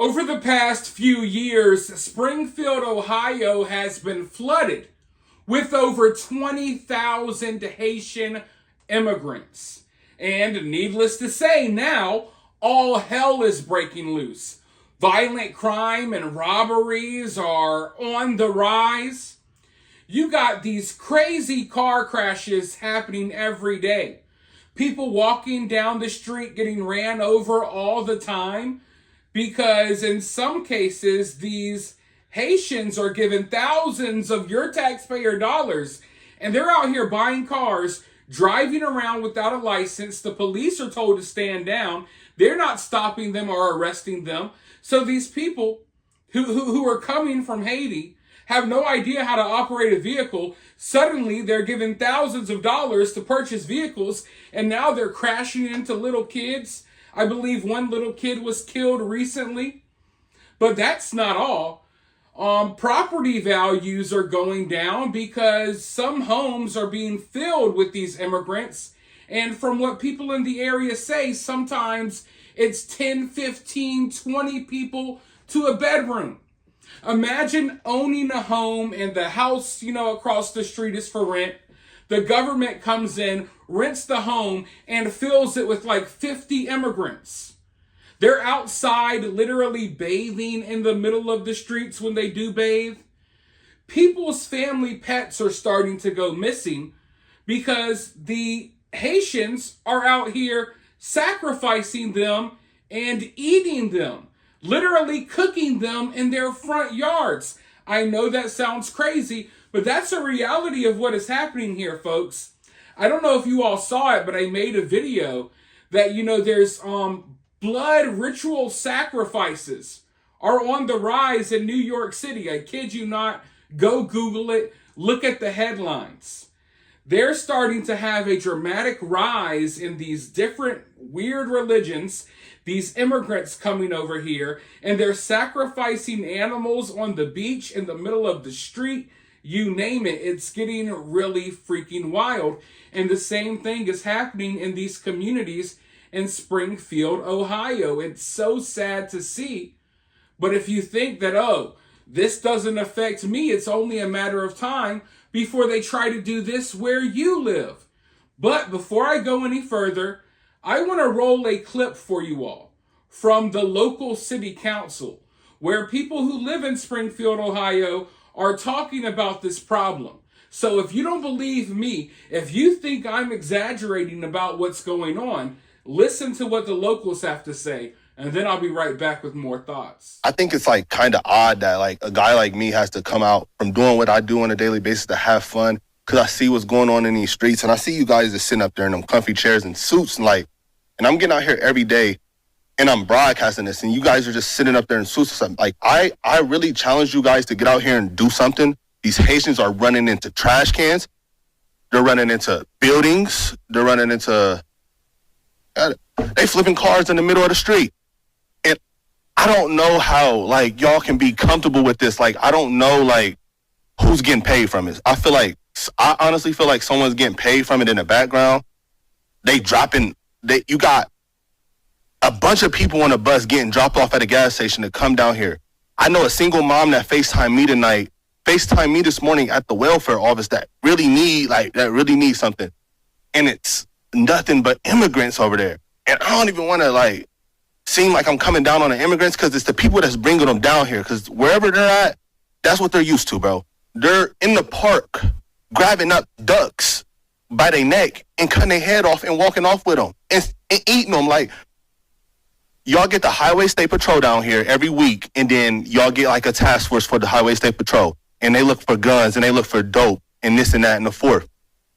Over the past few years, Springfield, Ohio has been flooded with over 20,000 Haitian immigrants. And needless to say, now all hell is breaking loose. Violent crime and robberies are on the rise. You got these crazy car crashes happening every day. People walking down the street getting ran over all the time because in some cases these Haitians are given thousands of your taxpayer dollars and they're out here buying cars, driving around without a license. The police are told to stand down. They're not stopping them or arresting them. So these people who are coming from Haiti have no idea how to operate a vehicle. Suddenly, they're given thousands of dollars to purchase vehicles, and now they're crashing into little kids. I believe one little kid was killed recently. But that's not all. Property values are going down because some homes are being filled with these immigrants. And from what people in the area say, sometimes it's 10, 15, 20 people to a bedroom. Imagine owning a home and the house, across the street is for rent. The government comes in, rents the home, and fills it with like 50 immigrants. They're outside literally bathing in the middle of the streets when they do bathe. People's family pets are starting to go missing because the Haitians are out here sacrificing them and eating them. Literally cooking them in their front yards. I know that sounds crazy, but that's a reality of what is happening here, folks. I don't know if you all saw it, but I made a video that, there's blood ritual sacrifices are on the rise in New York City. I kid you not. Go Google it. Look at the headlines. They're starting to have a dramatic rise in these different weird religions, these immigrants coming over here, and they're sacrificing animals on the beach, in the middle of the street, you name it. It's getting really freaking wild. And the same thing is happening in these communities in Springfield, Ohio. It's so sad to see. But if you think that, this doesn't affect me, it's only a matter of time before they try to do this where you live. But before I go any further, I want to roll a clip for you all from the local city council where people who live in Springfield, Ohio are talking about this problem. So if you don't believe me, if you think I'm exaggerating about what's going on, listen to what the locals have to say, and then I'll be right back with more thoughts. I think it's kind of odd that a guy like me has to come out from doing what I do on a daily basis to have fun because I see what's going on in these streets, and I see you guys just sitting up there in them comfy chairs and suits and I'm getting out here every day and I'm broadcasting this and you guys are just sitting up there in suits or something. I really challenge you guys to get out here and do something. These Haitians are running into trash cans. They're running into buildings. They're running into... They flipping cars in the middle of the street. And I don't know how, y'all can be comfortable with this. I don't know, who's getting paid from it. I honestly feel like someone's getting paid from it in the background. You got a bunch of people on a bus getting dropped off at a gas station to come down here. I know a single mom that FaceTimed me this morning at the welfare office that really need something. And it's nothing but immigrants over there. And I don't even want to seem like I'm coming down on the immigrants because it's the people that's bringing them down here. Because wherever they're at, that's what they're used to, bro. They're in the park grabbing up ducks by their neck and cutting their head off and walking off with them and eating them. Y'all get the Highway State Patrol down here every week, and then y'all get a task force for the Highway State Patrol, and they look for guns and they look for dope and this and that and the fourth.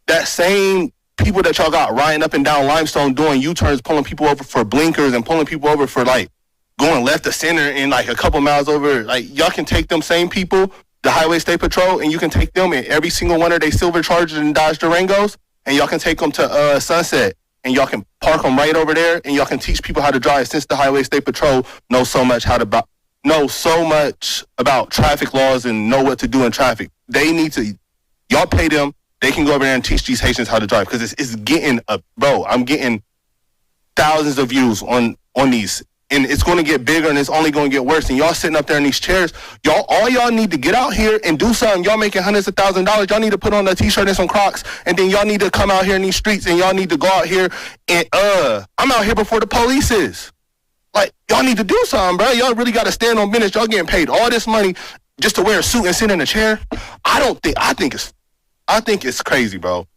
That same people that y'all got riding up and down Limestone doing U-turns, pulling people over for blinkers and pulling people over for going left to center and a couple miles over. Y'all can take them same people, the Highway State Patrol, and you can take them in every single one of their silver Chargers and Dodge Durangos, and y'all can take them to Sunset, and y'all can park them right over there, and y'all can teach people how to drive since the Highway State Patrol knows so much about traffic laws and know what to do in traffic. Y'all pay them. They can go over there and teach these Haitians how to drive because it's getting I'm getting thousands of views on these and it's going to get bigger and it's only going to get worse. And y'all sitting up there in these chairs, all y'all need to get out here and do something. Y'all making hundreds of thousands of dollars. Y'all need to put on a t-shirt and some Crocs, and then y'all need to come out here in these streets, and y'all need to go out here and I'm out here before the police is. Like, y'all need to do something, bro. Y'all really got to stand on business. Y'all getting paid all this money just to wear a suit and sit in a chair. I think it's crazy, bro.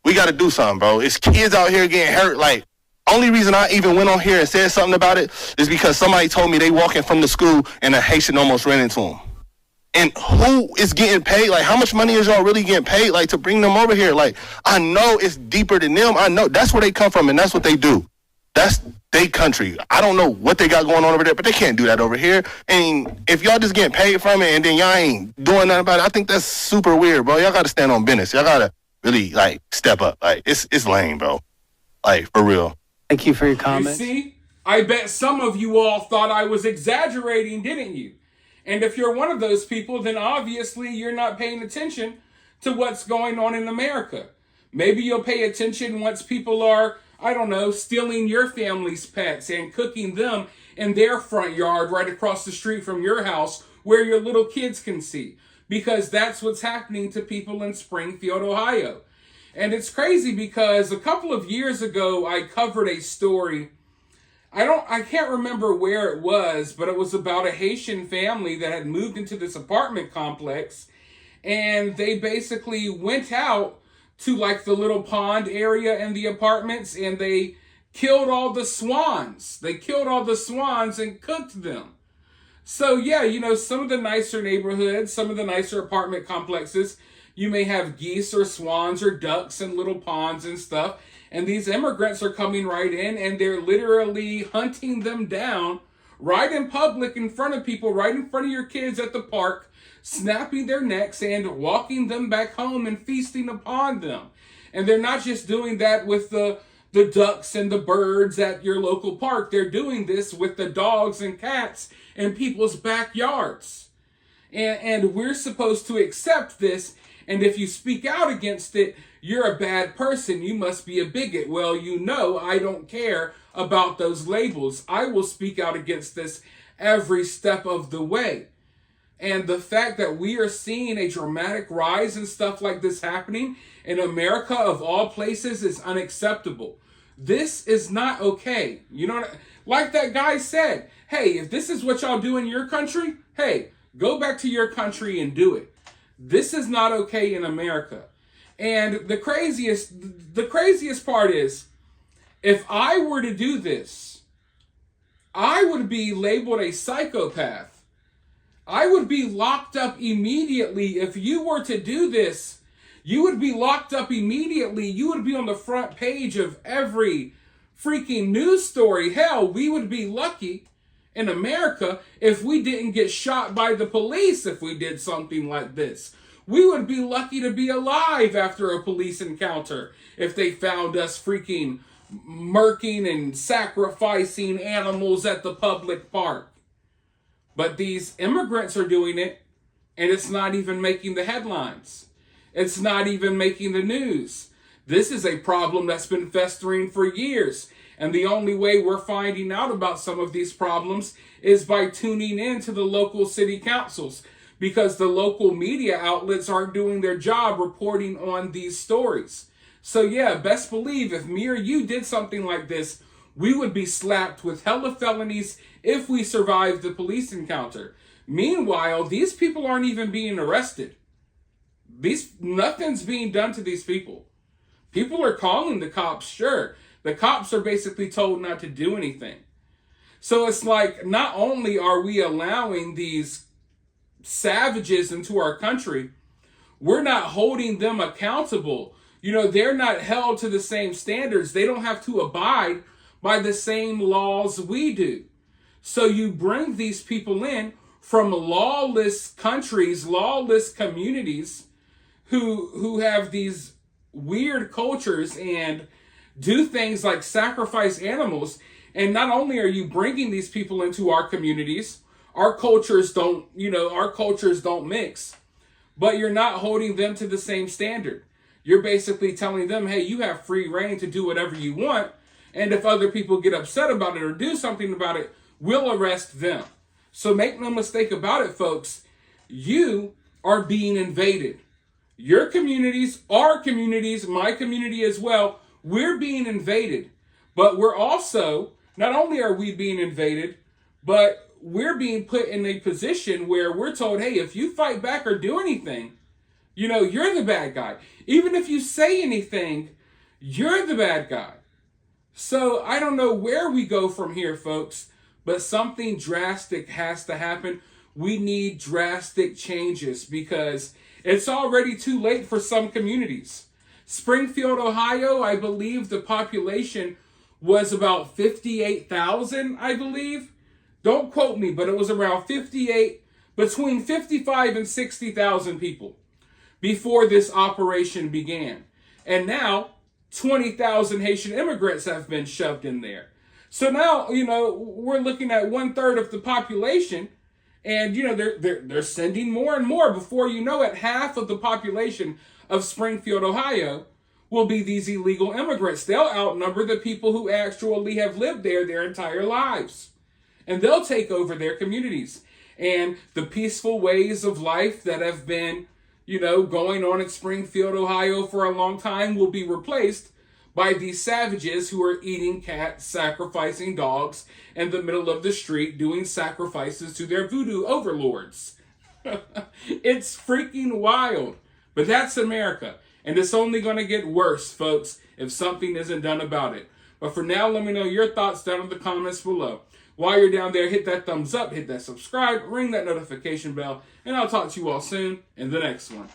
We got to do something, bro. It's kids out here getting hurt. Like, only reason I even went on here and said something about it is because somebody told me they walking from the school and a Haitian almost ran into them. And who is getting paid? Like, how much money is y'all really getting paid, like, to bring them over here? Like, I know it's deeper than them. I know that's where they come from, and that's what they do. That's their country. I don't know what they got going on over there, but they can't do that over here. And if y'all just getting paid from it and then y'all ain't doing nothing about it, I think that's super weird, bro. Y'all got to stand on business. Y'all got to really, like, step up. Like, it's lame, bro. Like, for real. Thank you for your comments. You see, I bet some of you all thought I was exaggerating, didn't you? And if you're one of those people, then obviously you're not paying attention to what's going on in America. Maybe you'll pay attention once people are, I don't know, stealing your family's pets and cooking them in their front yard right across the street from your house where your little kids can see. Because that's what's happening to people in Springfield, Ohio. And it's crazy because a couple of years ago, I covered a story. I can't remember where it was, but it was about a Haitian family that had moved into this apartment complex. And they basically went out to like the little pond area in the apartments and they killed all the swans. They killed all the swans and cooked them. So yeah, you know, some of the nicer neighborhoods, some of the nicer apartment complexes, you may have geese or swans or ducks and little ponds and stuff. And these immigrants are coming right in and they're literally hunting them down right in public in front of people, right in front of your kids at the park, snapping their necks and walking them back home and feasting upon them. And they're not just doing that with the ducks and the birds at your local park. They're doing this with the dogs and cats in people's backyards. And we're supposed to accept this. And if you speak out against it, you're a bad person. You must be a bigot. Well, you know, I don't care about those labels. I will speak out against this every step of the way. And the fact that we are seeing a dramatic rise in stuff like this happening in America, of all places, is unacceptable. This is not okay. You know, like that guy said, hey, if this is what y'all do in your country, hey, go back to your country and do it. This is not okay in America. And the craziest part is, if I were to do this, I would be labeled a psychopath. I would be locked up immediately. If you were to do this, you would be locked up immediately. You would be on the front page of every freaking news story. Hell, we would be lucky in America if we didn't get shot by the police if we did something like this. We would be lucky to be alive after a police encounter if they found us freaking murking and sacrificing animals at the public park. But these immigrants are doing it, and it's not even making the headlines. It's not even making the news. This is a problem that's been festering for years. And the only way we're finding out about some of these problems is by tuning in to the local city councils, because the local media outlets aren't doing their job reporting on these stories. So yeah, best believe if me or you did something like this, we would be slapped with hella felonies if we survived the police encounter. Meanwhile, these people aren't even being arrested. Nothing's being done to these people. People are calling the cops, sure. The cops are basically told not to do anything. So it's like, not only are we allowing these savages into our country, we're not holding them accountable. You know, they're not held to the same standards. They don't have to abide by the same laws we do. So you bring these people in from lawless countries, lawless communities who have these weird cultures and do things like sacrifice animals. And not only are you bringing these people into our communities, our cultures don't mix, but you're not holding them to the same standard. You're basically telling them, hey, you have free reign to do whatever you want. And if other people get upset about it or do something about it, we'll arrest them. So make no mistake about it, folks. You are being invaded. Your communities, our communities, my community as well, we're being invaded. But we're also, not only are we being invaded, but we're being put in a position where we're told, hey, if you fight back or do anything, you're the bad guy. Even if you say anything, you're the bad guy. So I don't know where we go from here, folks, but something drastic has to happen. We need drastic changes because it's already too late for some communities. Springfield, Ohio, I believe the population was about 58,000, I believe. Don't quote me, but it was around between 55 and 60,000 people before this operation began. And now 20,000 Haitian immigrants have been shoved in there. So now, we're looking at 1/3 of the population, and they're sending more and more. Before you know it, half of the population of Springfield, Ohio, will be these illegal immigrants. They'll outnumber the people who actually have lived there their entire lives, and they'll take over their communities. And the peaceful ways of life that have been, going on in Springfield, Ohio for a long time will be replaced by these savages who are eating cats, sacrificing dogs in the middle of the street, doing sacrifices to their voodoo overlords. It's freaking wild. But that's America. And it's only going to get worse, folks, if something isn't done about it. But for now, let me know your thoughts down in the comments below. While you're down there, hit that thumbs up, hit that subscribe, ring that notification bell, and I'll talk to you all soon in the next one.